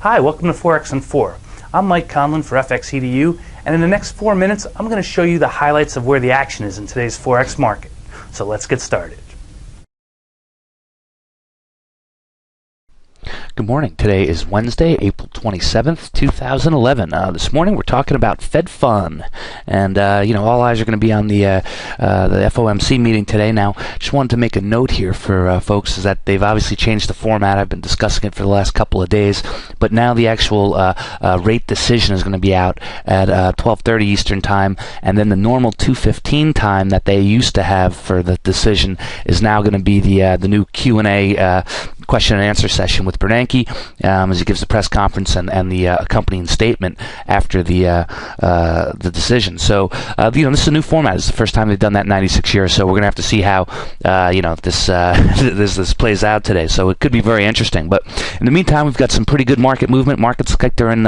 Hi, welcome to Forex In Four. I'm Mike Conlon for FXEDU, and in the next 4 minutes, I'm going to show you the highlights of where the action is in today's Forex market. So let's get started. Good morning. Today is Wednesday, April 27th, 2011. This morning we're talking about Fed Fund, and all eyes are going to be on the FOMC meeting today. Now, just wanted to make a note here for folks is that they've obviously changed the format. I've been discussing it for the last couple of days, but now the actual rate decision is going to be out at 12:30 Eastern Time, and then the normal 2:15 time that they used to have for the decision is now going to be the new Q&A question and answer session with Bernanke as he gives the press conference and the accompanying statement after the decision. So this is a new format. It's the first time they've done that in 96 years. So we're going to have to see how this plays out today. So it could be very interesting. But in the meantime, we've got some pretty good market movement. Markets look like they're in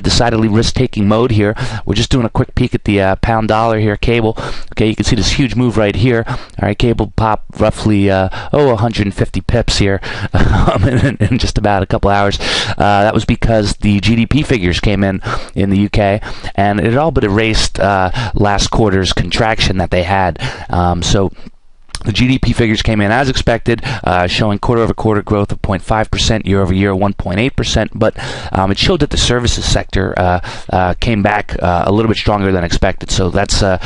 decidedly risk-taking mode here. We're just doing a quick peek at the pound dollar here, cable. Okay, you can see this huge move right here. All right, cable popped roughly 150 pips here. In just about a couple hours. That was because the GDP figures came in the UK, and it all but erased last quarter's contraction that they had. So the GDP figures came in as expected, showing quarter-over-quarter growth of 0.5%, year-over-year 1.8%, but it showed that the services sector came back a little bit stronger than expected, so that's a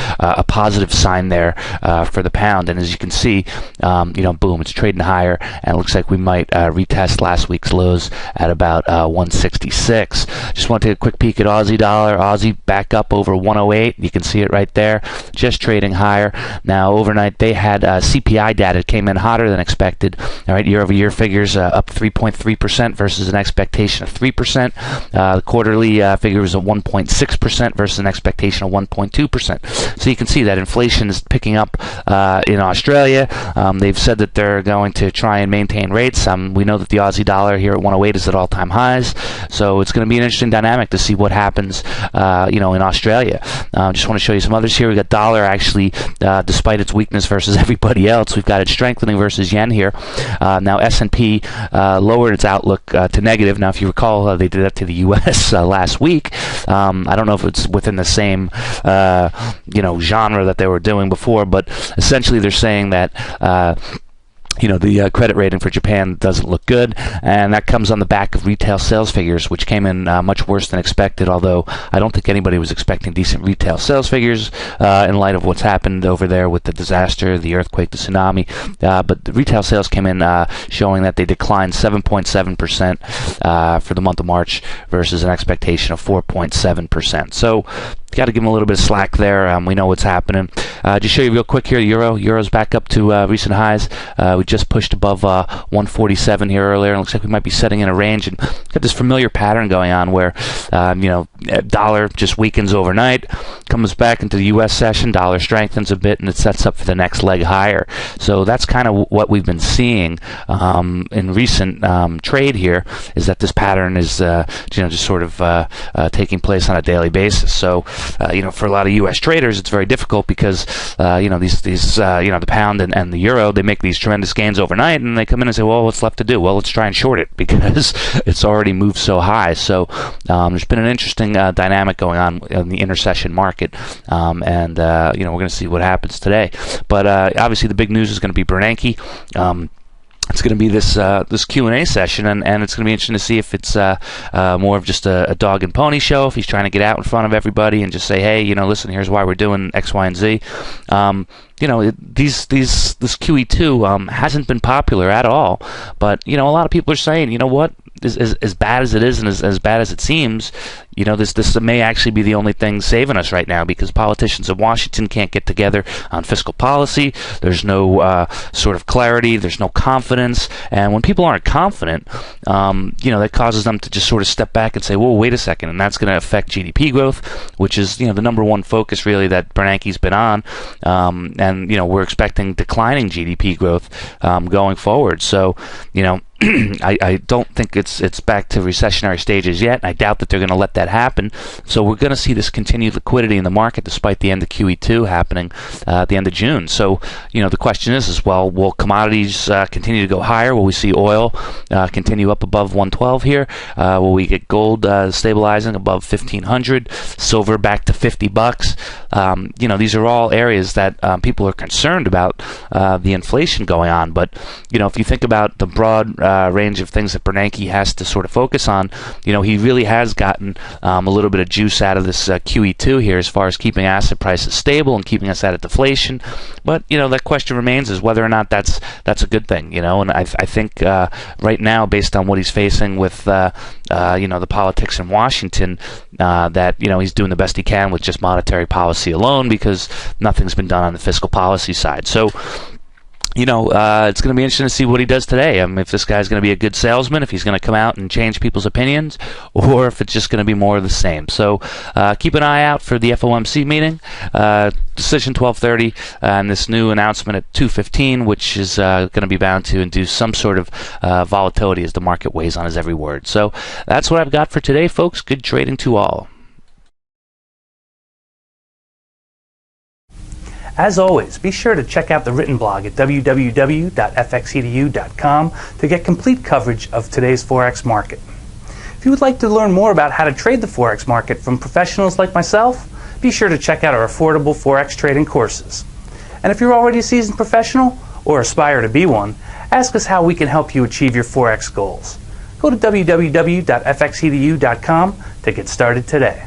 positive sign there for the pound. And as you can see, boom, it's trading higher, and it looks like we might retest last week's lows at about 166. Just want to take a quick peek at Aussie dollar. Aussie back up over 108. You can see it right there, just trading higher. Now, overnight, they had CPI data came in hotter than expected. All right, year-over-year figures up 3.3% versus an expectation of 3%. The quarterly figure was at 1.6% versus an expectation of 1.2%. So you can see that inflation is picking up in Australia. They've said that they're going to try and maintain rates. We know that the Aussie dollar here at 108 is at all-time highs. So it's going to be an interesting dynamic to see what happens, in Australia. Just want to show you some others here. We got dollar actually, despite its weakness versus everybody else, we've got it strengthening versus yen here. Now S&P lowered its outlook to negative. Now, if you recall, they did that to the U.S. Last week. I don't know if it's within the same genre that they were doing before, but essentially they're saying that the credit rating for Japan doesn't look good, and that comes on the back of retail sales figures, which came in much worse than expected, although I don't think anybody was expecting decent retail sales figures in light of what's happened over there with the disaster, the earthquake, the tsunami. But the retail sales came in showing that they declined 7.7% for the month of March versus an expectation of 4.7%. So got to give them a little bit of slack there. We know what's happening. Just show you real quick here, the euro. Euro's back up to recent highs. We just pushed above 147 here earlier, and looks like we might be setting in a range. And got this familiar pattern going on where, dollar just weakens overnight, comes back into the U.S. session, dollar strengthens a bit, and it sets up for the next leg higher. So that's kind of what we've been seeing in recent trade here, is that this pattern is, just sort of taking place on a daily basis. So, for a lot of U.S. traders, it's very difficult because, the pound and the euro, they make these tremendous gains overnight, and they come in and say, well, what's left to do? Well, let's try and short it because it's already moved so high. So there's been an interesting dynamic going on in the intersession market, and we're going to see what happens today. But obviously, the big news is going to be Bernanke. It's going to be this Q&A session, and it's going to be interesting to see if it's more of just a dog and pony show, if he's trying to get out in front of everybody and just say, hey, listen, here's why we're doing X, Y, and Z. This QE2 hasn't been popular at all, but a lot of people are saying, you know what, as bad as it is and as bad as it seems, this may actually be the only thing saving us right now, because politicians in Washington can't get together on fiscal policy. There's no sort of clarity. There's no confidence. And when people aren't confident, that causes them to just sort of step back and say, whoa, wait a second. And that's going to affect GDP growth, which is, the number one focus really that Bernanke's been on. And we're expecting declining GDP growth going forward. So, I don't think it's back to recessionary stages yet. I doubt that they're going to let that happen. So we're going to see this continued liquidity in the market despite the end of QE2 happening at the end of June. So, the question is well, will commodities continue to go higher? Will we see oil continue up above 112 here? Will we get gold stabilizing above 1,500? Silver back to $50? These are all areas that people are concerned about the inflation going on. But, if you think about the broad range of things that Bernanke has to sort of focus on, he really has gotten a little bit of juice out of this QE2 here as far as keeping asset prices stable and keeping us out of deflation. But that question remains is whether or not that's a good thing. And I think right now, based on what he's facing with the politics in Washington, that he's doing the best he can with just monetary policy alone because nothing's been done on the fiscal policy side. So it's going to be interesting to see what he does today. If this guy's going to be a good salesman, if he's going to come out and change people's opinions, or if it's just going to be more of the same. So keep an eye out for the FOMC meeting, decision 12:30, and this new announcement at 2:15, which is going to be bound to induce some sort of volatility as the market weighs on his every word. So that's what I've got for today, folks. Good trading to all. As always, be sure to check out the written blog at www.fxedu.com to get complete coverage of today's Forex market. If you would like to learn more about how to trade the Forex market from professionals like myself, be sure to check out our affordable Forex trading courses. And if you're already a seasoned professional or aspire to be one, ask us how we can help you achieve your Forex goals. Go to www.fxedu.com to get started today.